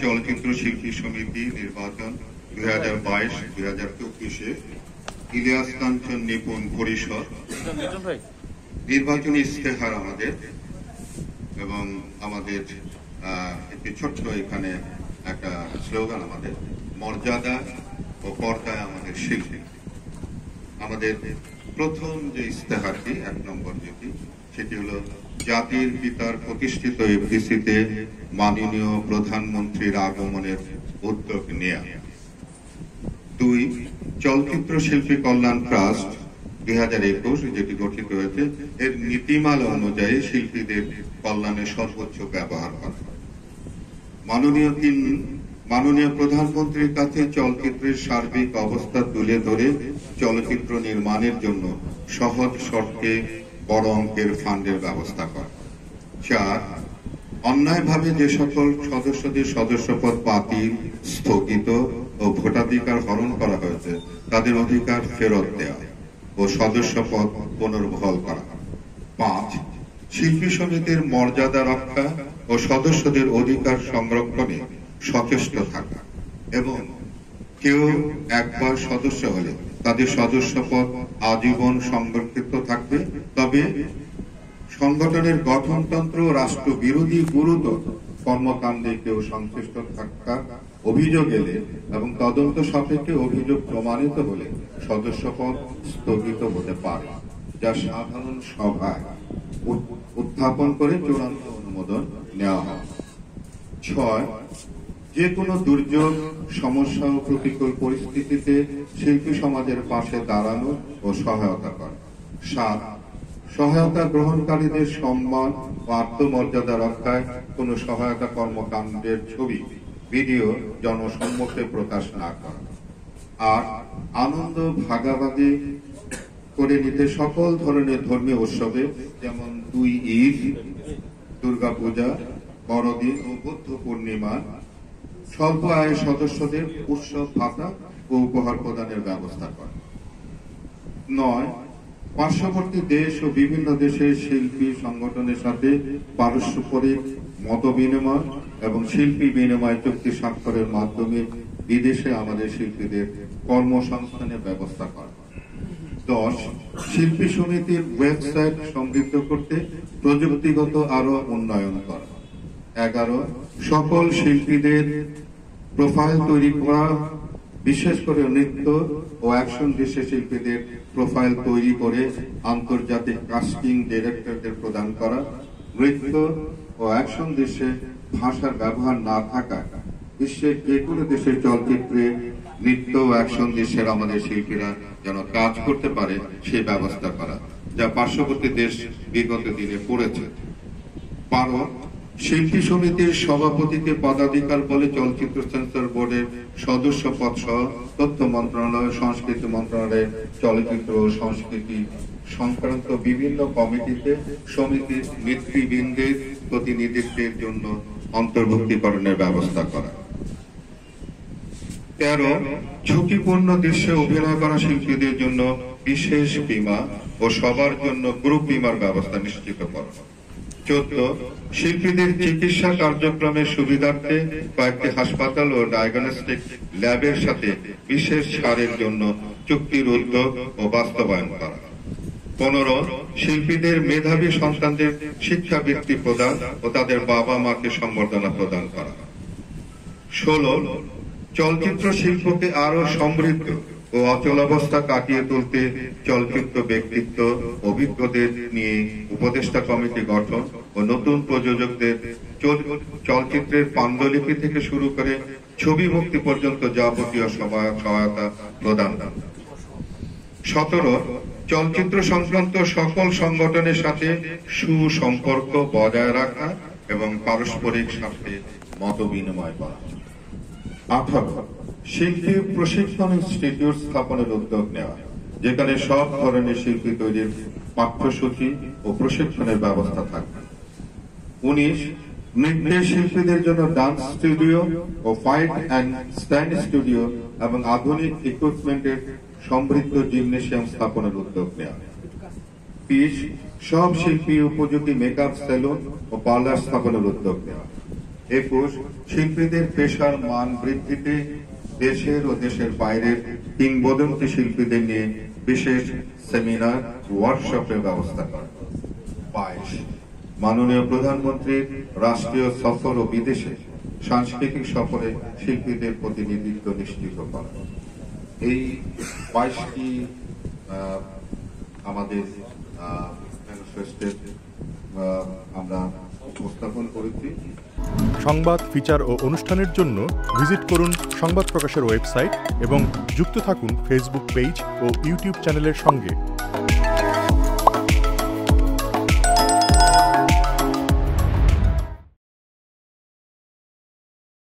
চলচ্চিত্র শিল্পী সমিতি নির্বাচন 2022-2024 ইলিয়াস কাঞ্চন নিপুণ পরিষদ নির্বাচনী ইশতেহার আমাদের এবং আমাদের একটি ছোট্ট এখানে একটা স্লোগান আমাদের মর্যাদা ও পর্দায় আমাদের শিল্পী। আমাদের প্রথম যে ইশতেহারটি 1 নম্বর যেটি সেটি হলো জাতির পিতার প্রতিষ্ঠিত এফডিসিতে মাননীয় প্রধানমন্ত্রীর আগমনের উদ্যোগ নেয়া। 2 চলচ্চিত্র শিল্পী কল্যাণ ট্রাস্ট 2021 যেটি গঠিত হয়েছে এর নীতিমালা অনুযায়ী শিল্পীদের কল্যাণে সর্বোচ্চ ব্যবহার করা। মাননীয় প্রধানমন্ত্রীর কাছে চলচ্চিত্রের সার্বিক অবস্থা তুলে ধরে চলচ্চিত্র নির্মাণের জন্য সহজ শর্তে বড় অঙ্কের ফান্ডের ব্যবস্থা করা। 4 অন্যায়ভাবে যে সকল সদস্যদের সদস্যপদ বাতিল, স্থগিত ও ভোটাধিকার হরণ করা হয়েছে তাদের অধিকার ফেরত দেওয়া ও সদস্যপদ পুনর্বহাল করা। 5 শিল্পী সমিতির মর্যাদা রক্ষা ও সদস্যদের অধিকার সংরক্ষণে সচেষ্ট থাকা এবং কেউ একবার সদস্য হলে তাদের সদস্যপদ আজীবন সংরক্ষিত থাকবে। তবে সংগঠনের গঠনতন্ত্র রাষ্ট্র বিরোধী গুরুতর কর্মকাণ্ডে কেউ সংশ্লিষ্ট থাকার অভিযোগ এলে এবং তদন্ত সাপেক্ষে অভিযোগ প্রমাণিত হলে সদস্যপদ স্থগিত হতে পারে, যা সাধারণ সভায় উত্থাপন করে চূড়ান্ত অনুমোদন নেওয়া হয়। 6 যে কোনো দুর্যোগ, সমস্যা ও প্রতিকূল পরিস্থিতিতে শিল্পী সমাজের পাশে দাঁড়ানো ও সহায়তা করা। 7 সহায়তা গ্রহণকারীদের সম্মান ও আত্মমর্যাদা রক্ষায় কোন সহায়তা কর্মকাণ্ডের ছবি, ভিডিও জনসম্মুখে প্রকাশ না করা। 8 আনন্দ ভাগাভাগি করে নিতে সকল ধরনের ধর্মীয় উৎসবে যেমন 2 ঈদ, দুর্গাপূজা, বড়দিন ও বুদ্ধ পূর্ণিমা স্বল্প আয়ের সদস্যদের উৎসব ভাতা ও উপহার প্রদানের ব্যবস্থা করে। 9 পার্শ্ববর্তী দেশ ও বিভিন্ন দেশের শিল্পী সংগঠনের সাথে পারস্পরিক মত বিনিময় এবং শিল্পী বিনিময় চুক্তি স্বাক্ষরের মাধ্যমে বিদেশে আমাদের শিল্পীদের কর্মসংস্থানের ব্যবস্থা করা। 10 শিল্পী সমিতির ওয়েবসাইট সমৃদ্ধ করতে প্রযুক্তিগত আরো উন্নয়ন করা। 11 সকল শিল্পীদের প্রোফাইল তৈরি করা, বিশেষ করে নৃত্য ও অ্যাকশন দৃশ্যে শিল্পীদের প্রোফাইল তৈরি করে আন্তর্জাতিক কাস্টিং ডিরেক্টরদের প্রদান করা। নৃত্য ও অ্যাকশন দৃশ্যে ভাষার ব্যবহার না থাকা বিশ্বের যে কোনো দেশের চলচ্চিত্রে নৃত্য ও অ্যাকশন দৃশ্যের আমাদের শিল্পীরা যেন কাজ করতে পারে সেই ব্যবস্থা করা, যা পার্শ্ববর্তী দেশ বিগত দিনে করেছে। 12 শিল্পী সমিতির সভাপতিকে পদাধিকার বলে চলচ্চিত্র সেন্সর বোর্ডের সদস্য পদ সহ তথ্য মন্ত্রণালয়, সংস্কৃতি মন্ত্রণালয়ের চলচ্চিত্র ও সংস্কৃতি সংক্রান্ত বিভিন্ন কমিটিতে সমিতির নেতৃবৃন্দের প্রতিনিধিত্বের জন্য অন্তর্ভুক্তিকরণের ব্যবস্থা করা। 13 ঝুঁকিপূর্ণ দৃশ্যে অভিনয় করা শিল্পীদের জন্য বিশেষ বীমা ও সবার জন্য গ্রুপ বীমার ব্যবস্থা নিশ্চিত করা। 14 শিল্পীদের চিকিৎসা কার্যক্রমের সুবিধার্থে কয়েকটি হাসপাতাল ও ডায়াগনস্টিক ল্যাবের সাথে বিশেষ ছাড়ের জন্য চুক্তির উদ্যোগ ও বাস্তবায়ন করা। 15 শিল্পীদের মেধাবী সন্তানদের শিক্ষাবৃত্তি প্রদান ও তাদের বাবা মাকে সম্বর্ধনা প্রদান করা। 16 চলচ্চিত্র শিল্পকে আরো সমৃদ্ধ ও অচলাবস্থা কাটিয়ে তুলতে চলচ্চিত্র ব্যক্তিত্ব অভিজ্ঞদের নিয়ে উপদেষ্টা কমিটি গঠন ও নতুন প্রযোজকদের চলচ্চিত্রের পাণ্ডুলিপি থেকে শুরু করে ছবি মুক্তি পর্যন্ত যাবতীয় সহায়তা প্রদান। 17 চলচ্চিত্র সংক্রান্ত সকল সংগঠনের সাথে সুসম্পর্ক বজায় রাখা এবং পারস্পরিক স্বার্থে মত বিনিময় করা। 18 শিল্পী প্রশিক্ষণ ইনস্টিটিউট স্থাপনের উদ্যোগ নেওয়া, যেখানে সব ধরনের শিল্পী তৈরির পাঠ্যসূচি ও প্রশিক্ষণের ব্যবস্থা থাকবে। 19 নৃত্যের শিল্পীদের জন্য ডান্স স্টুডিও ও ফাইট অ্যান্ড স্ট্যান্ড স্টুডিও এবং আধুনিক ইকুইপমেন্টের সমৃদ্ধ জিমনেশিয়াম স্থাপনের উদ্যোগ নেওয়া। 20 সব শিল্পী উপযোগী মেকআপ সেলুন ও পার্লার স্থাপনের উদ্যোগ নেওয়া। 21 শিল্পীদের পেশার মান বৃদ্ধিতে দেশের ও দেশের বাইরের কিংবদন্তি শিল্পীদের নিয়ে বিশেষ সেমিনার ওয়ার্কশপের ব্যবস্থা করা। 22 মাননীয় প্রধানমন্ত্রীর রাষ্ট্রীয় সফর ও বিদেশে সাংস্কৃতিক সফরে শিল্পীদের প্রতিনিধিত্ব নিশ্চিত করা। এই 22টি আমাদের ম্যানিফেস্টোর আমরা উপস্থাপন করেছি। সংবাদ, ফিচার ও অনুষ্ঠানের জন্য ভিজিট করুন সংবাদ প্রকাশের ওয়েবসাইট এবং যুক্ত থাকুন ফেসবুক পেজ ও ইউটিউব চ্যানেলের সঙ্গে।